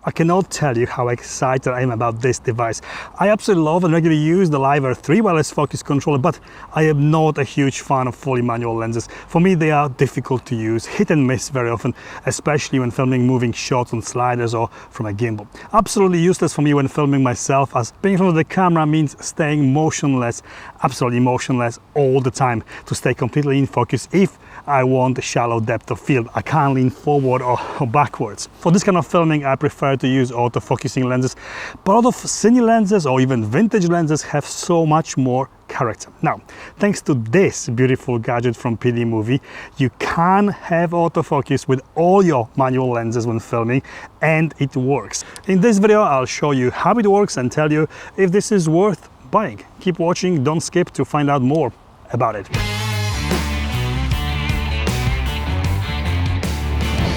I cannot tell you how excited I am about this device. I absolutely love and regularly use the Live Air 3 wireless focus controller, but I am not a huge fan of fully manual lenses. For me, they are difficult to use, hit and miss very often, especially when filming moving shots on sliders or from a gimbal. Absolutely useless for me when filming myself, as being in front of the camera means staying motionless, absolutely motionless all the time to stay completely in focus if I want a shallow depth of field. I can't lean forward or backwards. For this kind of filming, I prefer to use autofocusing lenses, but a lot of cine lenses or even vintage lenses have so much more character. Now, thanks to this beautiful gadget from PDMOVIE, you can have autofocus with all your manual lenses when filming, and it works. In this video, I'll show you how it works and tell you if this is worth buying. Keep watching, don't skip to find out more about it.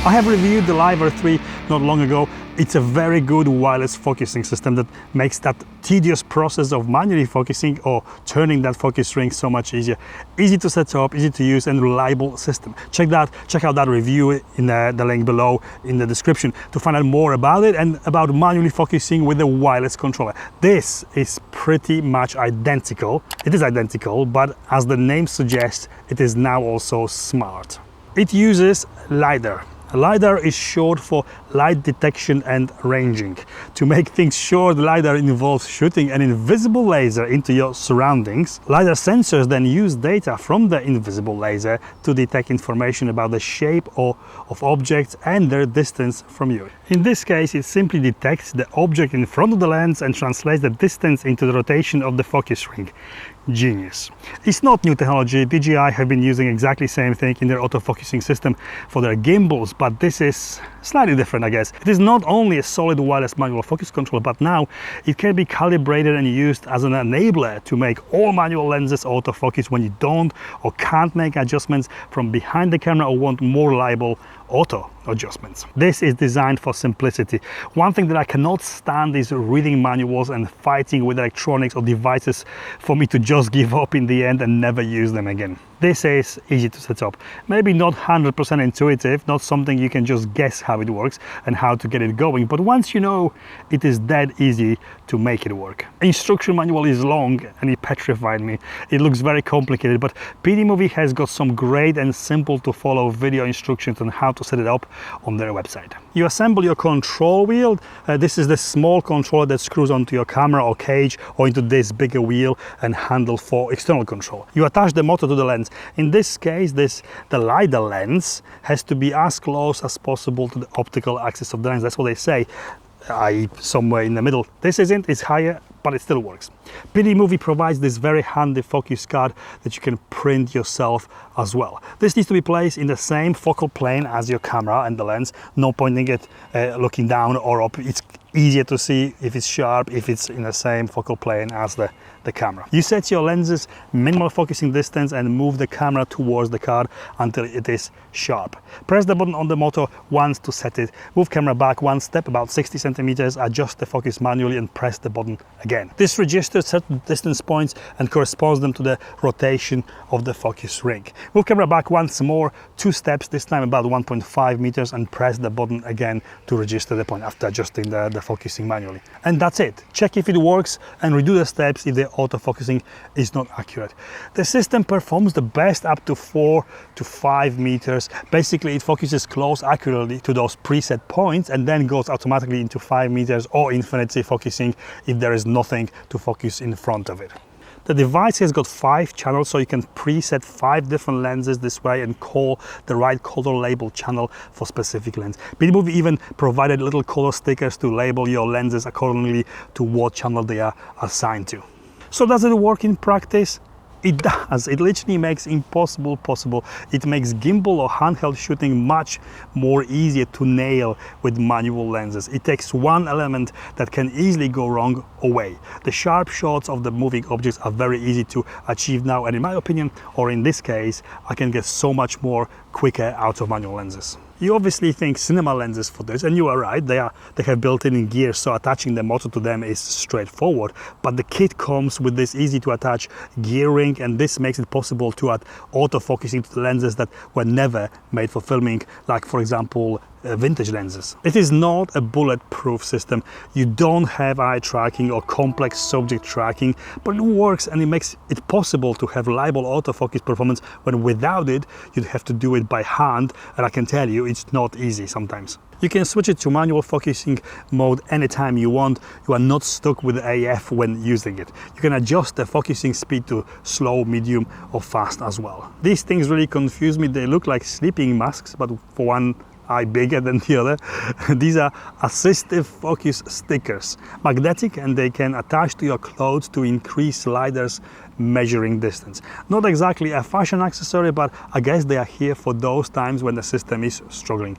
I have reviewed the Live Air 3 not long ago. It's a very good wireless focusing system that makes that tedious process of manually focusing or turning that focus ring so much easier. Easy to set up, easy to use, and reliable system. Check out that review in the link below in the description to find out more about it and about manually focusing with a wireless controller. This is pretty much identical. It is identical, but as the name suggests, it is now also smart. It uses LiDAR. LiDAR is short for light detection and ranging. To make things short, LiDAR involves shooting an invisible laser into your surroundings. LiDAR sensors then use data from the invisible laser to detect information about the shape of objects and their distance from you. In this case, it simply detects the object in front of the lens and translates the distance into the rotation of the focus ring. Genius. It's not new technology. DJI have been using exactly the same thing in their autofocusing system for their gimbals, but this is slightly different, I guess. It is not only a solid wireless manual focus controller, but now it can be calibrated and used as an enabler to make all manual lenses autofocus when you don't or can't make adjustments from behind the camera or want more reliable auto adjustments. This is designed for simplicity. One thing that I cannot stand is reading manuals and fighting with electronics or devices for me to just give up in the end and never use them again. This is easy to set up. Maybe not 100% intuitive, not something you can just guess how it works and how to get it going, but once you know, it is that easy to make it work. Instruction manual is long and it petrified me. It looks very complicated, but PDMOVIE has got some great and simple to follow video instructions on how to set it up on their website. You assemble your control wheel. This is the small controller that screws onto your camera or cage or into this bigger wheel and handle for external control. You attach the motor to the lens. In this case, the LiDAR lens has to be as close as possible to the optical axis of the lens. That's what they say, i.e. somewhere in the middle. This isn't, it's higher, but it still works. PDMOVIE provides this very handy focus card that you can print yourself as well. This needs to be placed in the same focal plane as your camera and the lens, no pointing it looking down or up. It's easier to see if it's sharp, if it's in the same focal plane as the camera. You set your lenses minimal focusing distance and move the camera towards the card until it is sharp. Press the button on the motor once to set it. Move camera back one step, about 60 centimeters, adjust the focus manually and press the button again. This registers certain distance points and corresponds them to the rotation of the focus ring. Move camera back once more, 2 steps, this time about 1.5 meters, and press the button again to register the point after adjusting the focusing manually. And that's it. Check if it works and redo the steps if the autofocusing is not accurate. The system performs the best up to 4 to 5 meters. Basically, it focuses close accurately to those preset points and then goes automatically into 5 meters or infinity focusing if there is nothing to focus in front of it. The device has got 5 channels, so you can preset 5 different lenses this way and call the right color label channel for specific lens. PDMOVIE even provided little color stickers to label your lenses accordingly to what channel they are assigned to. So does it work in practice? It does. It literally makes impossible possible. It makes gimbal or handheld shooting much more easier to nail with manual lenses. It takes one element that can easily go wrong away. The sharp shots of the moving objects are very easy to achieve now, and in my opinion, or in this case, I can get so much more quicker out of manual lenses. You obviously think cinema lenses for this, and you are right, they have built-in gears, so attaching the motor to them is straightforward, but the kit comes with this easy to attach gear ring, and this makes it possible to add autofocusing to the lenses that were never made for filming, like for example vintage lenses. It is not a bulletproof system. You don't have eye tracking or complex subject tracking, but it works and it makes it possible to have reliable autofocus performance when without it, you'd have to do it by hand, and I can tell you, it's not easy sometimes. You can switch it to manual focusing mode anytime you want. You are not stuck with AF when using it. You can adjust the focusing speed to slow, medium or fast as well. These things really confuse me. They look like sleeping masks, but for one eye bigger than the other. These are assistive focus stickers, magnetic, and they can attach to your clothes to increase LiDAR's measuring distance. Not exactly a fashion accessory, but I guess they are here for those times when the system is struggling.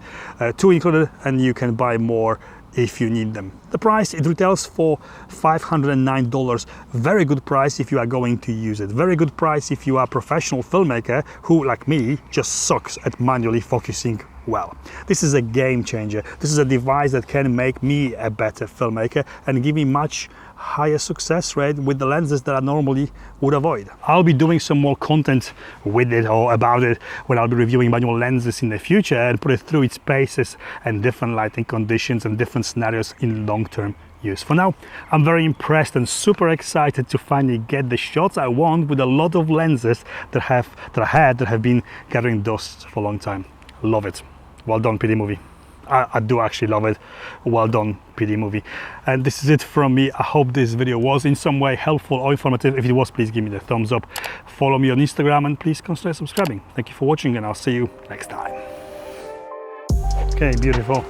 Two included, and you can buy more if you need them. The price, it retails for $509. Very good price if you are going to use it. Very good price if you are a professional filmmaker who, like me, just sucks at manually focusing well. This is a game changer. This is a device that can make me a better filmmaker and give me much higher success rate with the lenses that I normally would avoid. I'll be doing some more content with it or about it when I'll be reviewing manual lenses in the future and put it through its paces and different lighting conditions and different scenarios in long-term use. For now, I'm very impressed and super excited to finally get the shots I want with a lot of lenses that I have been gathering dust for a long time. Love it. Well done, PDMOVIE. I do actually love it. Well done, PDMOVIE. And this is it from me. I hope this video was in some way helpful or informative. If it was, please give me the thumbs up. Follow me on Instagram and please consider subscribing. Thank you for watching and I'll see you next time. Okay, beautiful.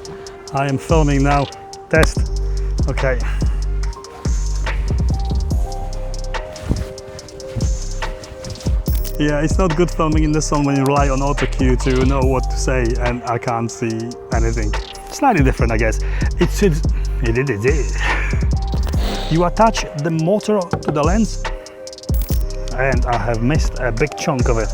I am filming now. Test. Okay. Yeah, it's not good filming in the sun when you rely on auto cue to know what to say and I can't see anything. Slightly different, I guess. You attach the motor to the lens and I have missed a big chunk of it.